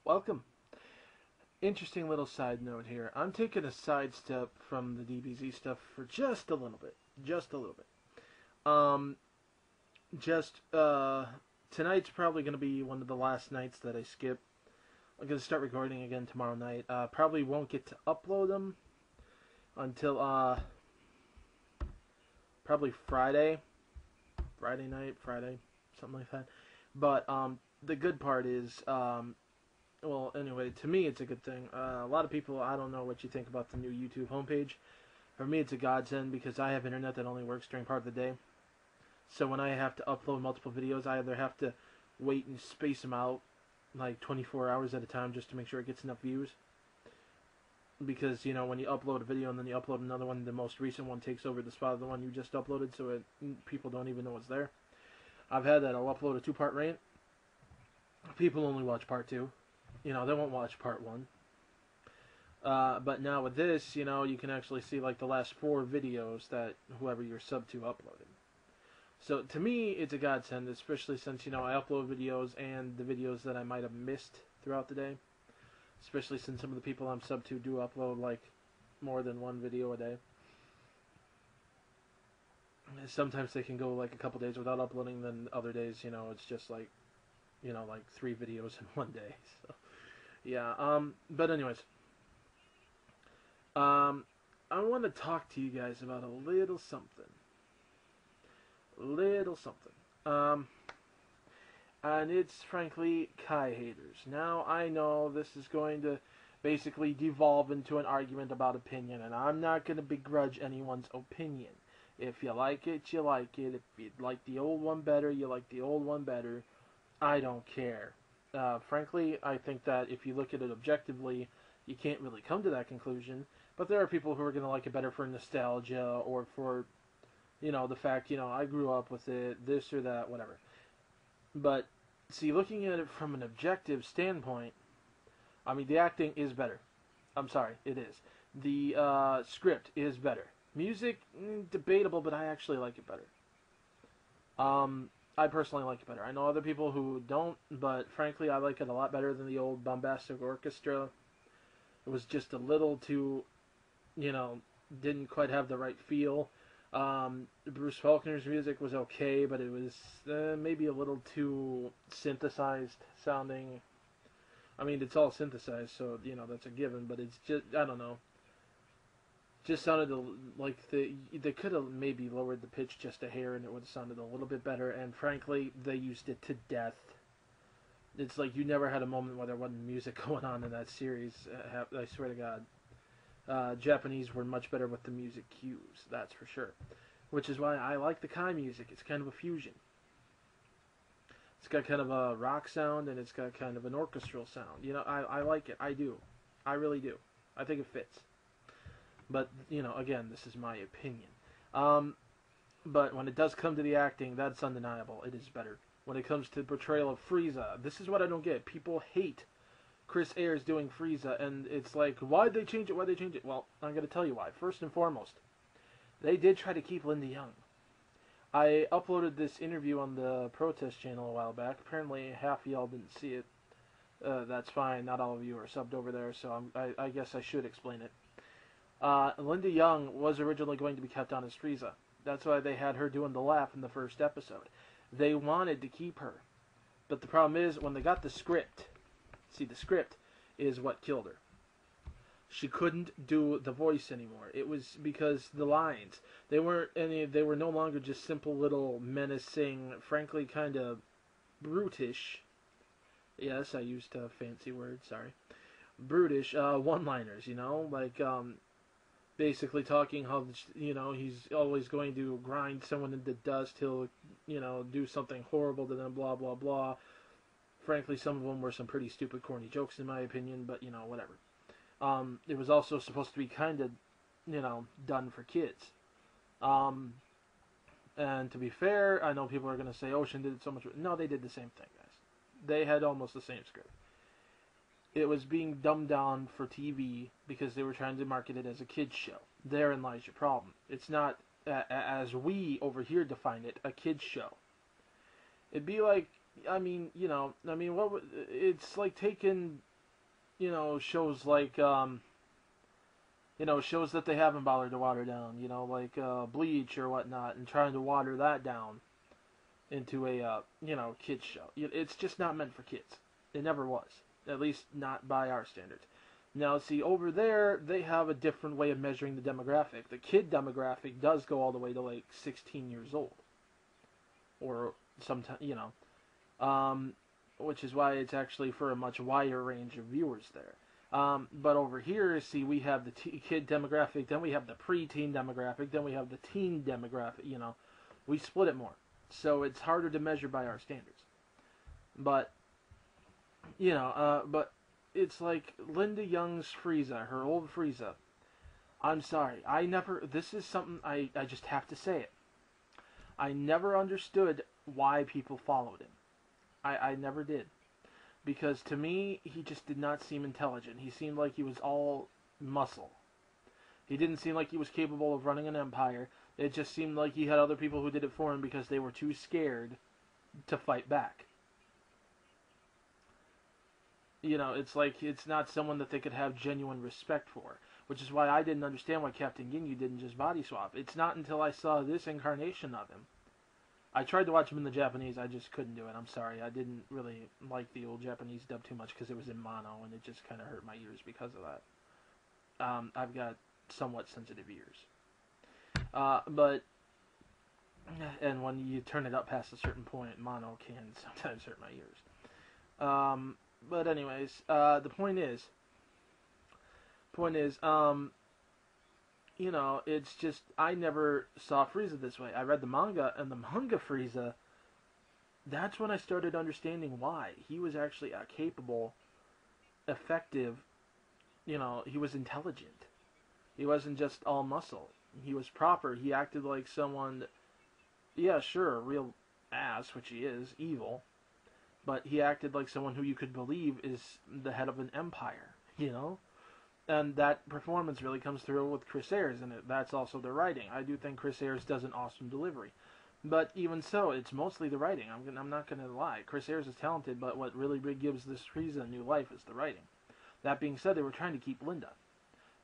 Welcome. Interesting little side note here. I'm taking a sidestep from the DBZ stuff for just a little bit. Just a little bit. Just tonight's probably going to be one of the last nights that I skip. I'm going to start recording again tomorrow night. Probably won't get to upload them until probably Friday. Friday night, something like that. But the good part is, well, anyway, to me it's a good thing. A lot of people, I don't know what you think about the new YouTube homepage. For me, it's a godsend because I have internet that only works during part of the day. So when I have to upload multiple videos, I either have to wait and space them out like 24 hours at a time just to make sure it gets enough views. Because, you know, when you upload a video and then you upload another one, the most recent one takes over the spot of the one you just uploaded, so people don't even know it's there. I've had that. I'll upload a 2-part rant. People only watch part 2. You know, they won't watch part 1. But now with this, you know, you can actually see like the last 4 videos that whoever you're sub to uploaded. So to me, it's a godsend, especially since, you know, I upload videos and the videos that I might have missed throughout the day. Especially since some of the people I'm sub to do upload like more than 1 video a day. Sometimes they can go like a couple days without uploading, then other days, you know, it's just like, you know, like 3 videos in 1 day. So, yeah, but anyways. I want to talk to you guys about a little something. And it's frankly Kai haters. Now I know this is going to basically devolve into an argument about opinion, and I'm not going to begrudge anyone's opinion. If you like it, you like it. If you like the old one better, you like the old one better. I don't care. Frankly, I think that if you look at it objectively, you can't really come to that conclusion. But there are people who are going to like it better for nostalgia or for, you know, the fact, you know, I grew up with it, this or that, whatever. But, see, looking at it from an objective standpoint, I mean, the acting is better. I'm sorry, it is. The script is better. Music, debatable, but I actually like it better. I personally like it better. I know other people who don't, but frankly, I like it a lot better than the old bombastic orchestra. It was just a little too, you know, didn't quite have the right feel. Bruce Faulkner's music was okay, but it was maybe a little too synthesized sounding. I mean, it's all synthesized, so, you know, that's a given, but it's just, I don't know. Just sounded like they could have maybe lowered the pitch just a hair and it would have sounded a little bit better, and frankly, they used it to death. It's like you never had a moment where there wasn't music going on in that series, I swear to God. Japanese were much better with the music cues, that's for sure. Which is why I like the Kai music. It's kind of a fusion. It's got kind of a rock sound and it's got kind of an orchestral sound. You know, I like it. I do. I really do. I think it fits. But, you know, again, this is my opinion. But when it does come to the acting, that's undeniable. It is better. When it comes to the portrayal of Frieza, this is what I don't get. People hate Chris Ayres doing Frieza, and it's like, why'd they change it? Why'd they change it? Well, I'm going to tell you why. First and foremost, they did try to keep Linda Young. I uploaded this interview on the protest channel a while back. Apparently, half of y'all didn't see it. That's fine. Not all of you are subbed over there, so I guess I should explain it. Linda Young was originally going to be kept on as Frieza. That's why they had her doing the laugh in the first episode. They wanted to keep her. But the problem is, when they got the script, see, the script is what killed her. She couldn't do the voice anymore. It was because the lines, they were no longer just simple little menacing, frankly kind of brutish, yes, I used a fancy word, sorry, brutish one-liners, you know, like basically talking how, you know, he's always going to grind someone into dust, he'll, you know, do something horrible to them, blah, blah, blah. Frankly, some of them were some pretty stupid, corny jokes in my opinion, but, you know, whatever. It was also supposed to be kind of, you know, done for kids. And to be fair, I know people are going to say Ocean did it so much. No, they did the same thing, guys. They had almost the same script. It was being dumbed down for TV because they were trying to market it as a kids show. Therein lies your problem. It's not, as we over here define it, a kids show. It'd be like, I mean, you know, I mean, it's like taking shows like shows that they haven't bothered to water down, like Bleach or whatnot, and trying to water that down into a kids show. It's just not meant for kids. It never was, at least not by our standards. Now, see, over there, they have a different way of measuring the demographic. The kid demographic does go all the way to, like, 16 years old. Or sometimes, which is why it's actually for a much wider range of viewers there. But over here, see, we have the kid demographic, then we have the preteen demographic, then we have the teen demographic, We split it more. So it's harder to measure by our standards. But, but it's like Linda Young's Frieza, her old Frieza. I'm sorry, this is something I just have to say it. I never understood why people followed him. I never did. Because to me, he just did not seem intelligent. He seemed like he was all muscle. He didn't seem like he was capable of running an empire. It just seemed like he had other people who did it for him because they were too scared to fight back. It's like it's not someone that they could have genuine respect for. Which is why I didn't understand why Captain Ginyu didn't just body swap. It's not until I saw this incarnation of him. I tried to watch him in the Japanese, I just couldn't do it. I'm sorry, I didn't really like the old Japanese dub too much because it was in mono, and it just kind of hurt my ears because of that. I've got somewhat sensitive ears. And when you turn it up past a certain point, mono can sometimes hurt my ears. But anyways, the point is, it's just, I never saw Frieza this way. I read the manga, and the manga Frieza, that's when I started understanding why. He was actually a capable, effective, he was intelligent. He wasn't just all muscle. He was proper. He acted like someone, yeah, sure, a real ass, which he is, evil, but he acted like someone who you could believe is the head of an empire, And that performance really comes through with Chris Ayres, and that's also the writing. I do think Chris Ayres does an awesome delivery. But even so, it's mostly the writing. I'm not going to lie. Chris Ayres is talented, but what really gives this Frieza a new life is the writing. That being said, they were trying to keep Linda.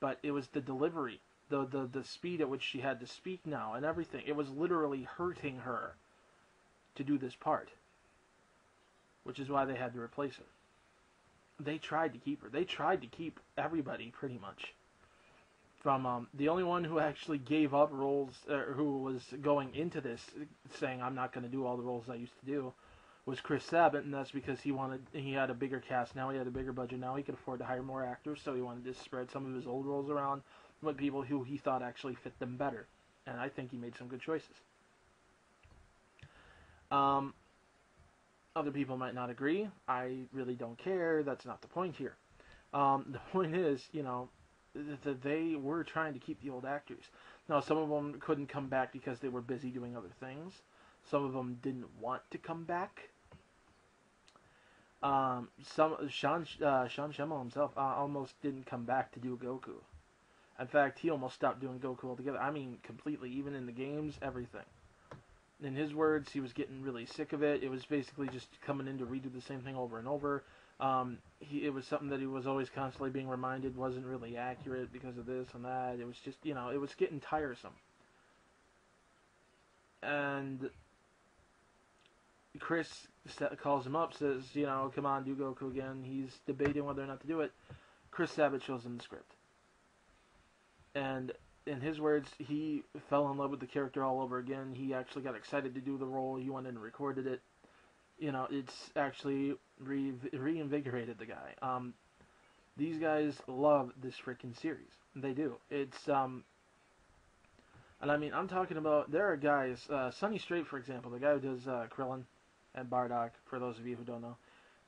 But it was the delivery, the speed at which she had to speak now, and everything. It was literally hurting her to do this part. Which is why they had to replace her. They tried to keep her. They tried to keep everybody, pretty much. From the only one who actually gave up roles, who was going into this saying, I'm not going to do all the roles I used to do, was Chris Sabat, and that's because he had a bigger cast now, he had a bigger budget now, he could afford to hire more actors, so he wanted to spread some of his old roles around with people who he thought actually fit them better. And I think he made some good choices. Other people might not agree. I really don't care. That's not the point here. The point is, that they were trying to keep the old actors. Now, some of them couldn't come back because they were busy doing other things. Some of them didn't want to come back. Sean Schemmel himself almost didn't come back to do Goku. In fact, he almost stopped doing Goku altogether. I mean, completely. Even in the games, everything. In his words, he was getting really sick of it. It was basically just coming in to redo the same thing over and over. It was something that he was always constantly being reminded wasn't really accurate because of this and that. It was just, it was getting tiresome. And Chris calls him up, says, come on, do Goku again. He's debating whether or not to do it. Chris Sabat shows him the script. And in his words, he fell in love with the character all over again. He actually got excited to do the role. He went in and recorded it. It's actually reinvigorated the guy. These guys love this freaking series. They do. It's, and I mean, I'm talking about, there are guys, Sonny Strait, for example, the guy who does Krillin and Bardock, for those of you who don't know.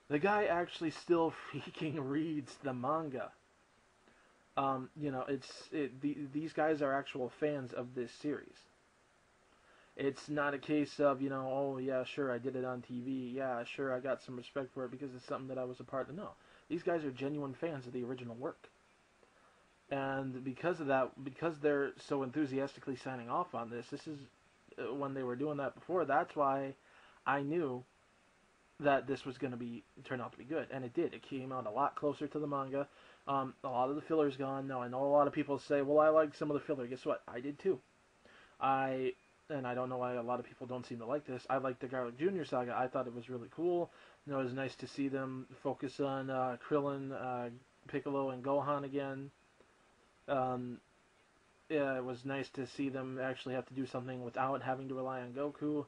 The guy actually still freaking reads the manga. These guys are actual fans of this series. It's not a case of, oh yeah, sure, I did it on TV. Yeah, sure, I got some respect for it because it's something that I was a part of. No, these guys are genuine fans of the original work. And because of that, because they're so enthusiastically signing off on this is when they were doing that before, that's why I knew that this was going to turn out to be good, and it did. It came out a lot closer to the manga. A lot of the filler's gone. Now I know a lot of people say, "Well, I like some of the filler." Guess what? I did too. And I don't know why a lot of people don't seem to like this. I liked the Garlic Jr. saga. I thought it was really cool. It was nice to see them focus on Krillin, Piccolo, and Gohan again. Yeah, it was nice to see them actually have to do something without having to rely on Goku.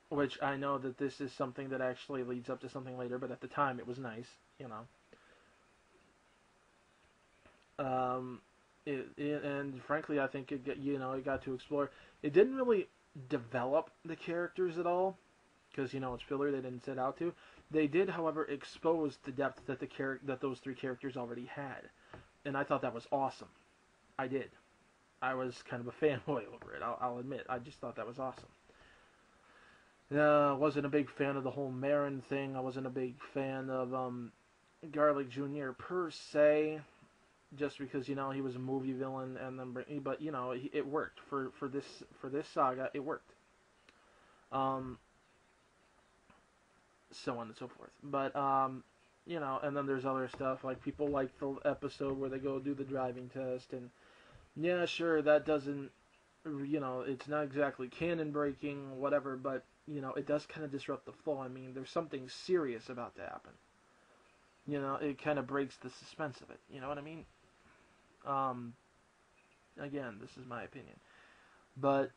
Which I know that this is something that actually leads up to something later, but at the time it was nice, you know. And frankly, I think it got to explore. It didn't really develop the characters at all, because it's filler. They didn't set out to. They did, however, expose the depth that that those three characters already had, and I thought that was awesome. I did. I was kind of a fanboy over it. I'll admit. I just thought that was awesome. I wasn't a big fan of the whole Marin thing. I wasn't a big fan of Garlic Jr. per se. Just because he was a movie villain, and then but it worked for this saga. It worked. So on and so forth. But and then there's other stuff like people like the episode where they go do the driving test, and yeah, sure, that doesn't it's not exactly canon breaking, whatever, but it does kind of disrupt the flow. I mean, there's something serious about to happen. It kind of breaks the suspense of it. You know what I mean? Again, this is my opinion, but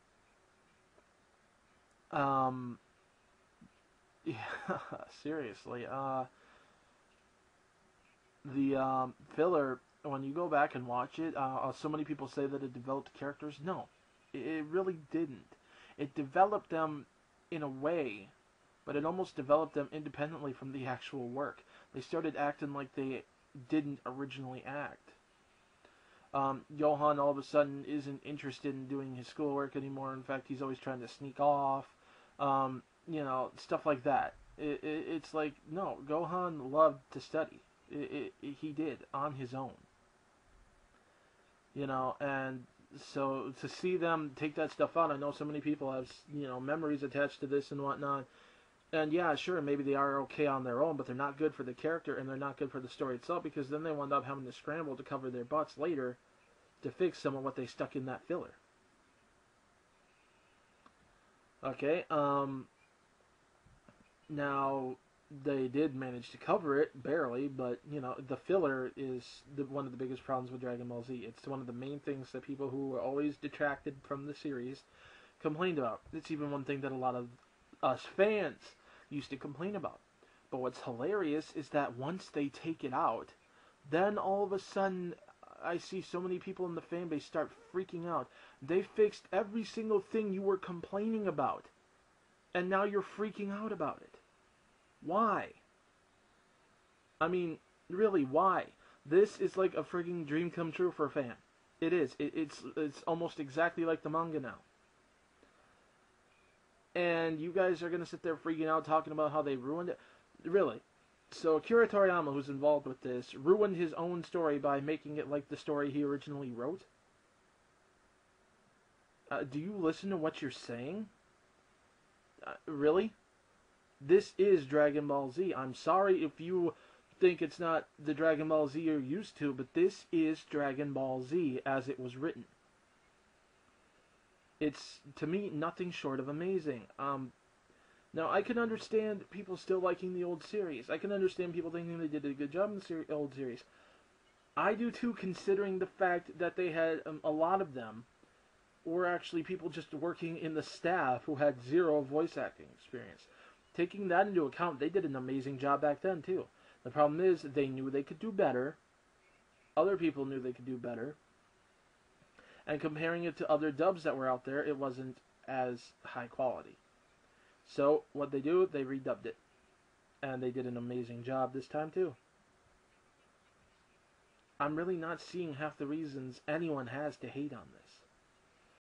yeah, seriously, the filler, when you go back and watch it, so many people say that it developed characters. No, it really didn't. It developed them in a way, but it almost developed them independently from the actual work. They started acting like they didn't originally act. Johan all of a sudden isn't interested in doing his schoolwork anymore. In fact, he's always trying to sneak off. Stuff like that. It's like, no, Gohan loved to study. He did, on his own. And so to see them take that stuff out, I know so many people have, memories attached to this and whatnot. And yeah, sure, maybe they are okay on their own, but they're not good for the character, and they're not good for the story itself, because then they wind up having to scramble to cover their butts later to fix some of what they stuck in that filler. Okay, now, they did manage to cover it, barely, but, the filler is one of the biggest problems with Dragon Ball Z. It's one of the main things that people who were always detracted from the series complained about. It's even one thing that a lot of us fans used to complain about. But what's hilarious is that once they take it out, then all of a sudden, I see so many people in the fan base start freaking out. They fixed every single thing you were complaining about, and now you're freaking out about it. Why? I mean, really, why? This is like a frigging dream come true for a fan. It is. It's almost exactly like the manga now. And you guys are going to sit there freaking out talking about how they ruined it? Really? So Akira Toriyama, who's involved with this, ruined his own story by making it like the story he originally wrote? Do you listen to what you're saying? Really? This is Dragon Ball Z. I'm sorry if you think it's not the Dragon Ball Z you're used to, but this is Dragon Ball Z as it was written. It's, to me, nothing short of amazing. Now, I can understand people still liking the old series. I can understand people thinking they did a good job in the old series. I do too, considering the fact that they had a lot of them were actually people just working in the staff who had zero voice acting experience. Taking that into account, they did an amazing job back then too. The problem is, they knew they could do better. Other people knew they could do better. And comparing it to other dubs that were out there, it wasn't as high quality. So, what they do, they redubbed it. And they did an amazing job this time too. I'm really not seeing half the reasons anyone has to hate on this.